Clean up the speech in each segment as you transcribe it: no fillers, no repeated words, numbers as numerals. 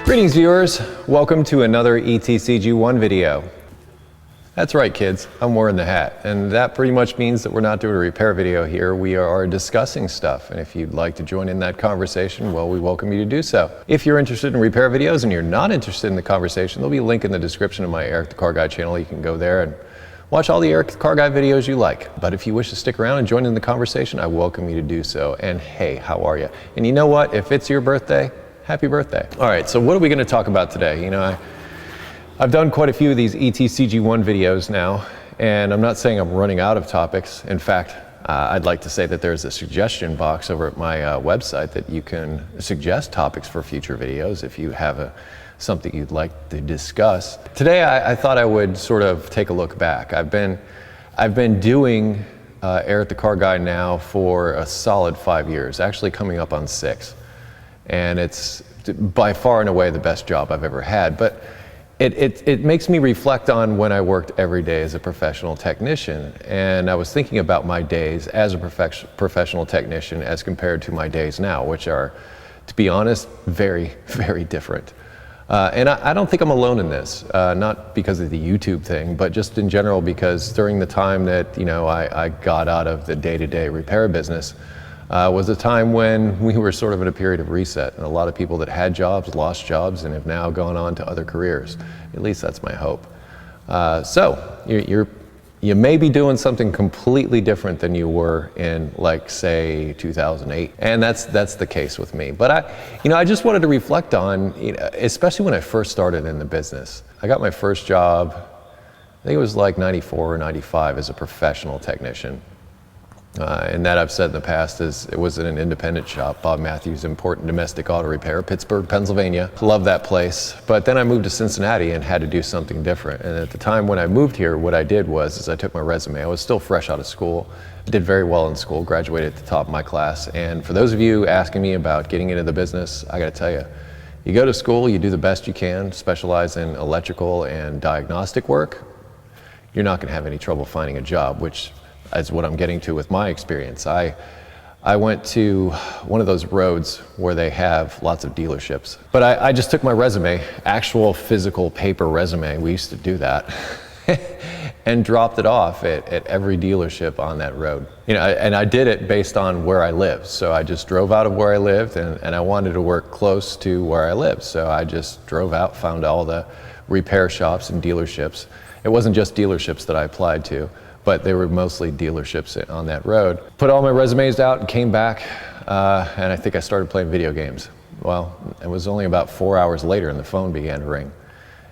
Greetings viewers, welcome to another ETCG1 video. That's right kids, I'm wearing the hat, and that pretty much means that we're not doing a repair video here, we are discussing stuff, and if you'd like to join in that conversation, well, we welcome you to do so. If you're interested in repair videos and you're not interested in the conversation, there'll be a link in the description of my Eric the Car Guy channel. You can go there and watch all the Eric the Car Guy videos you like. But if you wish to stick around and join in the conversation, I welcome you to do so. And hey, how are you? And you know what, if it's your birthday, happy birthday. All right, so what are we going to talk about today? You know, I've done quite a few of these ETCG1 videos now, and I'm not saying I'm running out of topics. In fact, I'd like to say that there's a suggestion box over at my website that you can suggest topics for future videos if you have something you'd like to discuss. Today, I thought I would sort of take a look back. I've been doing Eric the Car Guy now for a solid 5 years, actually coming up on 6. And it's by far and away the best job I've ever had. But it makes me reflect on when I worked every day as a professional technician. And I was thinking about my days as a professional technician as compared to my days now, which are, to be honest, very, very different. And I don't think I'm alone in this, not because of the YouTube thing, but just in general because during the time that, you know, I got out of the day-to-day repair business, was a time when we were sort of in a period of reset, and a lot of people that had jobs lost jobs and have now gone on to other careers. At least that's my hope. So you may be doing something completely different than you were in, like, say 2008, and that's the case with me. But I just wanted to reflect on, you know, especially when I first started in the business. I got my first job, I think it was like 94 or 95 as a professional technician. And that I've said in the past is it was in an independent shop, Bob Matthews Important Domestic Auto Repair, Pittsburgh, Pennsylvania. Love that place. But then I moved to Cincinnati and had to do something different. And at the time when I moved here, what I did was I took my resume. I was still fresh out of school, did very well in school, graduated at the top of my class. And for those of you asking me about getting into the business, I got to tell you, you go to school, you do the best you can, specialize in electrical and diagnostic work, you're not going to have any trouble finding a job, which is what I'm getting to with my experience. I went to one of those roads where they have lots of dealerships, but I just took my resume, actual physical paper resume, we used to do that, and dropped it off at every dealership on that road. You know, and I did it based on where I lived. So I just drove out of where I lived, and I wanted to work close to where I lived. So I just drove out, found all the repair shops and dealerships. It wasn't just dealerships that I applied to, but they were mostly dealerships on that road. Put all my resumes out and came back, and I think I started playing video games. Well, it was only about 4 hours later and the phone began to ring.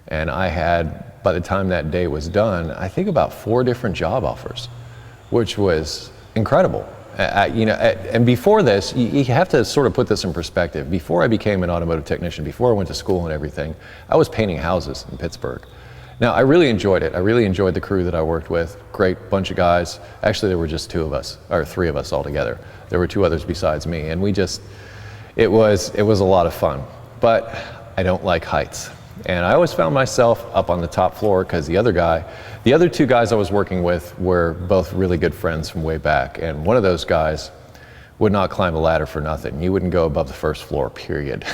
And I had, by the time that day was done, I think about 4 different job offers, which was incredible. You know, and before this, you have to sort of put this in perspective. Before I became an automotive technician, before I went to school and everything, I was painting houses in Pittsburgh. Now, I really enjoyed it. I really enjoyed the crew that I worked with. Great bunch of guys. Actually, there were just 2 of us, or 3 of us altogether. There were 2 others besides me, and it was a lot of fun. But I don't like heights. And I always found myself up on the top floor because the other 2 guys I was working with were both really good friends from way back. And one of those guys would not climb a ladder for nothing. He wouldn't go above the first floor, period.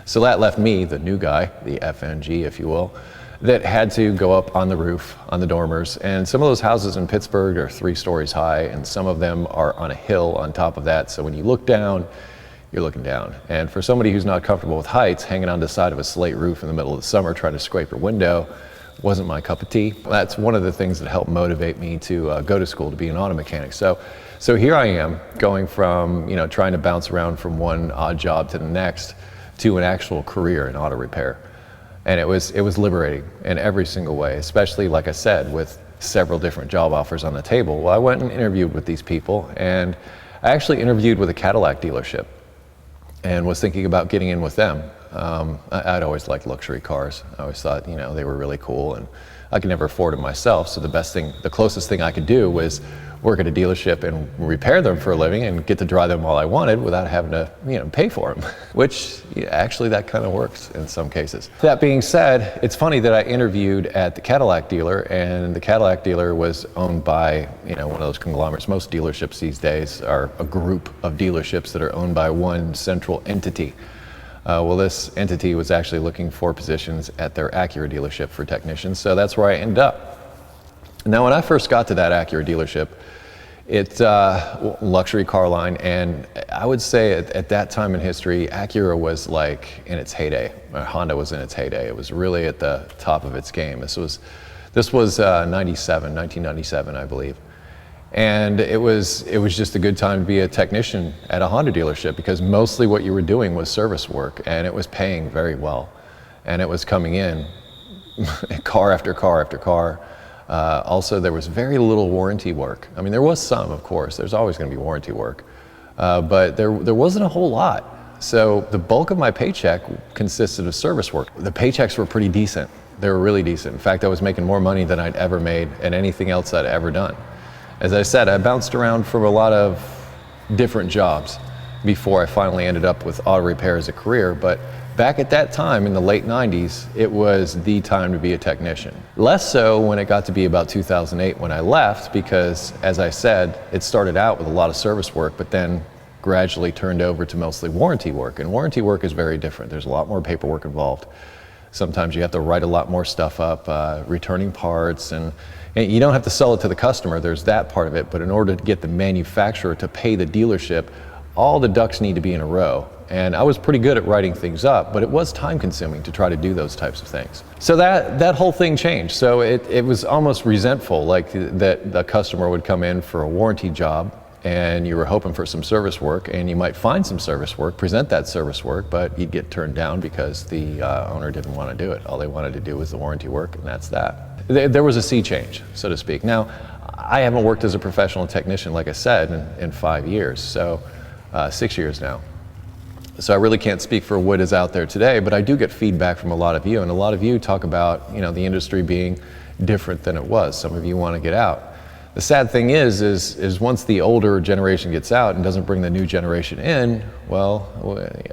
So that left me, the new guy, the FNG, if you will, that had to go up on the roof, on the dormers. And some of those houses in Pittsburgh are 3 stories high, and some of them are on a hill on top of that. So when you look down, you're looking down. And for somebody who's not comfortable with heights, hanging on the side of a slate roof in the middle of the summer trying to scrape your window wasn't my cup of tea. That's one of the things that helped motivate me to go to school to be an auto mechanic. So here I am going from, you know, trying to bounce around from one odd job to the next to an actual career in auto repair. And it was liberating in every single way, especially, like I said, with several different job offers on the table. Well, I went and interviewed with these people, and I actually interviewed with a Cadillac dealership and was thinking about getting in with them. I'd always liked luxury cars. I always thought, you know, they were really cool, and I could never afford them myself. So the closest thing I could do was work at a dealership and repair them for a living and get to drive them all I wanted without having to, you know, pay for them, which actually that kind of works in some cases. That being said, it's funny that I interviewed at the Cadillac dealer, and the Cadillac dealer was owned by, you know, one of those conglomerates. Most dealerships these days are a group of dealerships that are owned by one central entity. Well, this entity was actually looking for positions at their Acura dealership for technicians, so that's where I ended up. Now, when I first got to that Acura dealership, it's luxury car line, and I would say at that time in history, Acura was like in its heyday. Honda was in its heyday. It was really at the top of its game. This was 1997, I believe. And it was just a good time to be a technician at a Honda dealership, because mostly what you were doing was service work, and it was paying very well. And it was coming in car after car after car. Also, there was very little warranty work. I mean, there was some, of course. There's always going to be warranty work. But there wasn't a whole lot. So the bulk of my paycheck consisted of service work. The paychecks were pretty decent. They were really decent. In fact, I was making more money than I'd ever made at anything else I'd ever done. As I said, I bounced around from a lot of different jobs before I finally ended up with auto repair as a career, but back at that time in the late 90s, it was the time to be a technician. Less so when it got to be about 2008 when I left, because as I said, it started out with a lot of service work, but then gradually turned over to mostly warranty work, and warranty work is very different. There's a lot more paperwork involved. Sometimes you have to write a lot more stuff up, returning parts, and you don't have to sell it to the customer, there's that part of it, but in order to get the manufacturer to pay the dealership, all the ducks need to be in a row. And I was pretty good at writing things up, but it was time consuming to try to do those types of things. So that whole thing changed. So it was almost resentful, like that the customer would come in for a warranty job, and you were hoping for some service work, and you might find some service work, present that service work, but you'd get turned down because the owner didn't want to do it. All they wanted to do was the warranty work, and that's that. There was a sea change, so to speak. Now, I haven't worked as a professional technician, like I said, in 5 years, so 6 years now. So I really can't speak for what is out there today, but I do get feedback from a lot of you, and a lot of you talk about, you know, the industry being different than it was. Some of you want to get out. The sad thing is once the older generation gets out and doesn't bring the new generation in, well,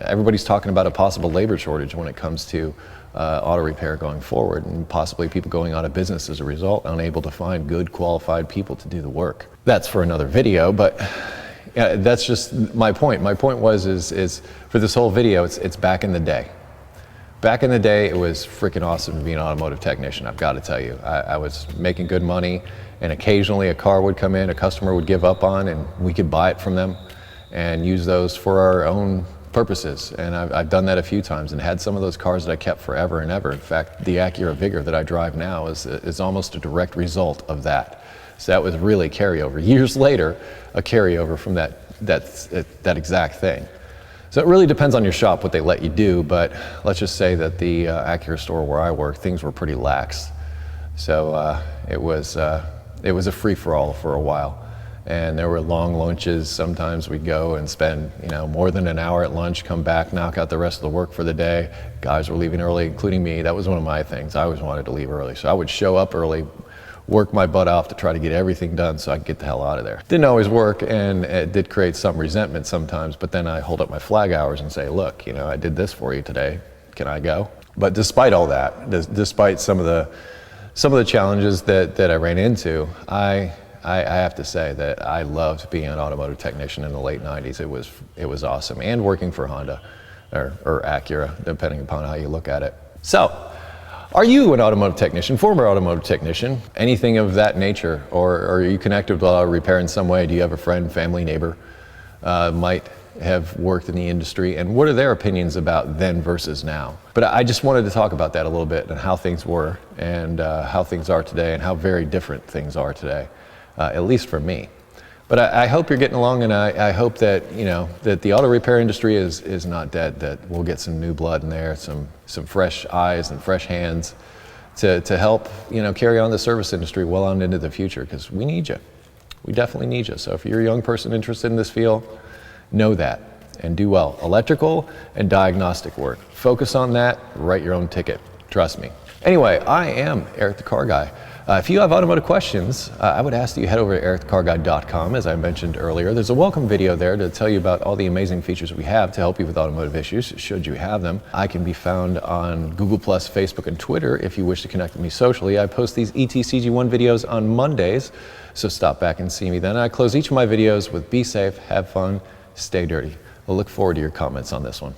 everybody's talking about a possible labor shortage when it comes to auto repair going forward, and possibly people going out of business as a result, unable to find good qualified people to do the work. That's for another video, but yeah, that's just my point. My point is for this whole video, it's back in the day. Back in the day, it was freaking awesome to be an automotive technician, I've got to tell you. I was making good money, and occasionally a car would come in, a customer would give up on, and we could buy it from them and use those for our own purposes. And I've done that a few times and had some of those cars that I kept forever and ever. In fact, the Acura Vigor that I drive now is almost a direct result of that. So that was really carryover. Years later, a carryover from that exact thing. So it really depends on your shop what they let you do, but let's just say that the Acura store where I work, things were pretty lax. So it was a free-for-all for a while. And there were long lunches. Sometimes we'd go and spend, you know, more than an hour at lunch, come back, knock out the rest of the work for the day. Guys were leaving early, including me. That was one of my things. I always wanted to leave early. So I would show up early, work my butt off to try to get everything done so I could get the hell out of there. Didn't always work, and it did create some resentment sometimes, but then I hold up my flag hours and say, look, you know, I did this for you today. Can I go? But despite all that, despite some of the challenges that I ran into, I have to say that I loved being an automotive technician in the late 90s. It was awesome. And working for Honda or Acura, depending upon how you look at it. So, are you an automotive technician, former automotive technician, anything of that nature? Or are you connected with auto repair in some way? Do you have a friend, family, neighbor might have worked in the industry? And what are their opinions about then versus now? But I just wanted to talk about that a little bit, and how things were, and how things are today, and how very different things are today, at least for me. But I hope you're getting along, and I hope that, you know, that the auto repair industry is not dead, that we'll get some new blood in there, some fresh eyes and fresh hands to help, you know, carry on the service industry well on into the future, because we need you. We definitely need you. So if you're a young person interested in this field, know that and do well. Electrical and diagnostic work. Focus on that, write your own ticket. Trust me. Anyway, I am Eric the Car Guy. If you have automotive questions, I would ask that you head over to ericthecarguy.com, as I mentioned earlier. There's a welcome video there to tell you about all the amazing features we have to help you with automotive issues, should you have them. I can be found on Google+, Facebook, and Twitter if you wish to connect with me socially. I post these ETCG1 videos on Mondays, so stop back and see me then. I close each of my videos with be safe, have fun, stay dirty. I'll look forward to your comments on this one.